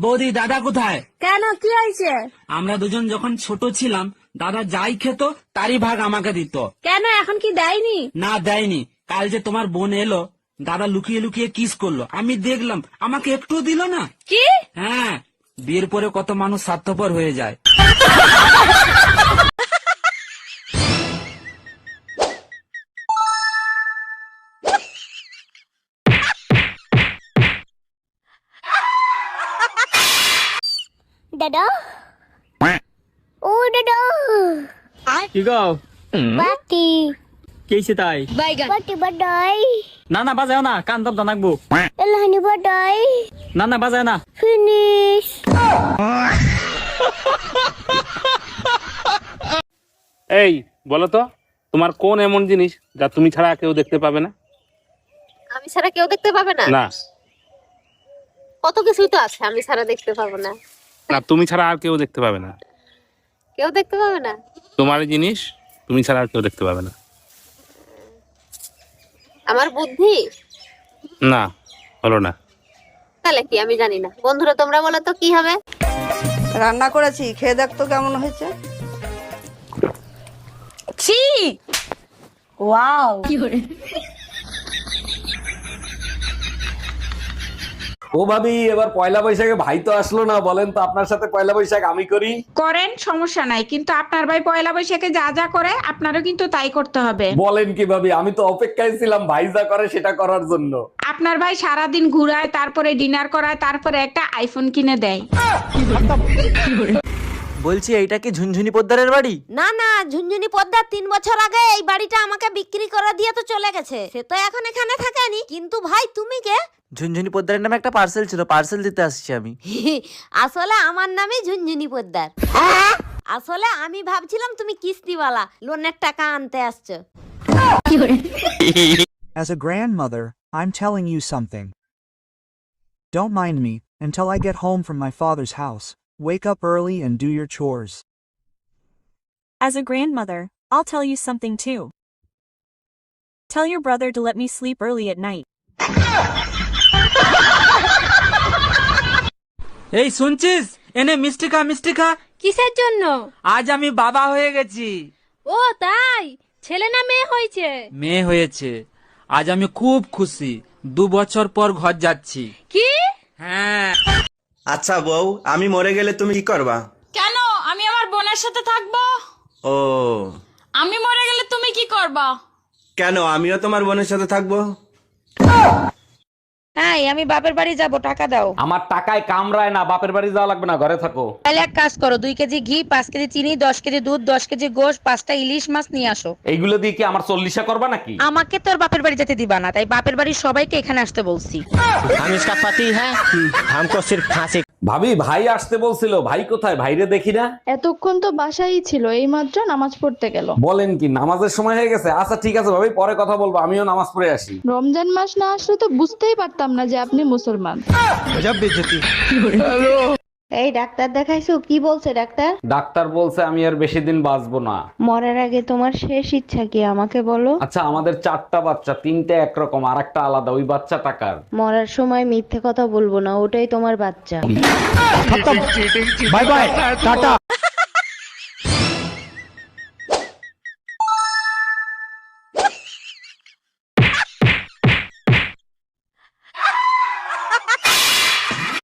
বৌদি, দাদা কোথায়? কেন, কি হয়েছে? আমরা দুজন যখন ছোট ছিলাম দাদা যাই খেত তারই ভাগ আমাকে দিত। কেন, এখন কি দেয়নি? না, দেয়নি। কাল যে তোমার বোন এলো, দাদা লুকিয়ে লুকিয়ে কিস করলো, আমি দেখলাম, আমাকে একটু দিল না। কি? হ্যাঁ, বিয়ের পরে কত মানুষ স্বার্থপর হয়ে যায়। দাদা, ও দাদা, কি গো বাটি কেছে তাই বাটি বাডাই না না বাজাও না, কান দম নাকবো। এলাহানি বাডাই না না বাজাও না। ফিনিশ। এই বলো তো, তোমার কোন এমন জিনিস যা তুমি ছাড়া কেউ দেখতে পাবে না? আমি ছাড়া কেউ দেখতে পাবে না? না কত কিছুই তো আছে আমি ছাড়া দেখতে পাবো না। না, তুমি ছাড়া আর কেউ দেখতে পাবে না। কেউ দেখতে পাবে না? তোমার এই জিনিস তুমি ছাড়া আর কেউ দেখতে পাবে না। আমার বুদ্ধি? না, হলো না। তাহলে কি আমি জানি না। বন্ধুরা তোমরা বলো তো কি হবে? রান্না করেছি, খেয়ে দেখ তো কেমন হয়েছে। ছি, ওয়াও। ও ভাবি, এবার পয়লা বৈশাখে ভাই তো আসলো না, বলেন তো আপনার সাথে পয়লা বৈশাখ আমি করি? করেন, সমস্যা নাই, কিন্তু আপনার ভাই পয়লা বৈশাখে যা যা করে আপনারও কিন্তু তাই করতে হবে। বলেন কি ভাবি, আমি তো অপেক্ষায় ছিলাম ভাই যা করে সেটা করার জন্য। আপনার ভাই সারাদিন ঘুরায়, তারপরে ডিনার করায়, তারপরে একটা আইফোন কিনে দেয়। বলছি এইটা কি ঝুনঝুনি পোদ্দারের বাড়ি? না না, ঝুনঝুনি পদ্মার 3 বছর আগে এই বাড়িটা আমাকে বিক্রি করে দিয়ে তো চলে গেছে। সে তো এখন এখানে থাকেনি। কিন্তু ভাই তুমি কে? ঝুনঝুনি পোদ্দারের নামে একটা পার্সেল ছিল, পার্সেল দিতে আসছি আমি। আসলে আমার নামই ঝুনঝুনি পদ্মার। আসলে আমি ভাবছিলাম তুমি কিস্তিওয়ালা, লোনের টাকা আনতে আসছো। As a grandmother, I'm telling you something. Don't mind me until I get home from my father's house. Wake up early and do your chores. As a grandmother, I'll tell you something too. Tell your brother to let me sleep early at night. এই শুনছিস, এনে মিষ্টি খা, মিষ্টি খা। কিসের জন্য? আজ আমি বাবা হয়ে গেছি। ও তাই? ছেলে না মেয়ে হয়েছে? মেয়ে হয়েছে। আজ আমি খুব খুশি। 2 বছর পর ঘর যাচ্ছি। কি? হ্যাঁ। আচ্ছা বউ, আমি মরে গেলে তুমি কি করবা? কেন, আমি আমার বোনের সাথে থাকবো। ও, আমি মরে গেলে তুমি কি করবা? কেন, আমিও তোমার বোনের সাথে থাকবো। হ্যাঁ, আমি বাপের বাড়ি যাব, টাকা দাও। আমার টাকায় কামড়ায় না, বাপের বাড়ি যাওয়া লাগবে না, ঘরে থাকো। তাহলে এক কাজ করো, 2 কেজি ঘি, 5 কেজি চিনি, 10 কেজি দুধ, 10 কেজি গোশ, 5টা ইলিশ মাছ নিয়ে আসো। এইগুলো দিয়ে কি আমার 40 করবা নাকি? আমাকে তোর বাপের বাড়ি যেতে দিবা না, তাই বাপের বাড়ির সবাইকে এখানে আসতে বলছি। हम इसका पति है, हमको सिर्फ फांसी। ভাবি, ভাই আসতে বলছিল, ভাই কোথায়? ভাইরে দেখি না। এতক্ষণ তো বাসায় ছিল, এইমাত্র নামাজ পড়তে গেল। বলেন কি, নামাজের সময় হয়ে গেছে? আচ্ছা ঠিক আছে ভাবি, পরে কথা বলবো, আমিও নামাজ পড়ে আসি। রমজান মাস না আসলে তো বুঝতেই পারতাম না যে আপনি মুসলমান। এই ডাক্তার দেখাইছো? কি বলছে ডাক্তার? ডাক্তার বলছে আমি আর বেশি দিন বাঁচবো না। মরার আগে তোমার শেষ ইচ্ছা কি আমাকে বলো? আচ্ছা, আমাদের 4টা বাচ্চা, 3টে একরকম আর একটা আলাদা, ওই বাচ্চা টাকার। মরার সময় মিথ্যে কথা বলবো না, ওটাই তোমার বাচ্চা। Bye bye, Tata.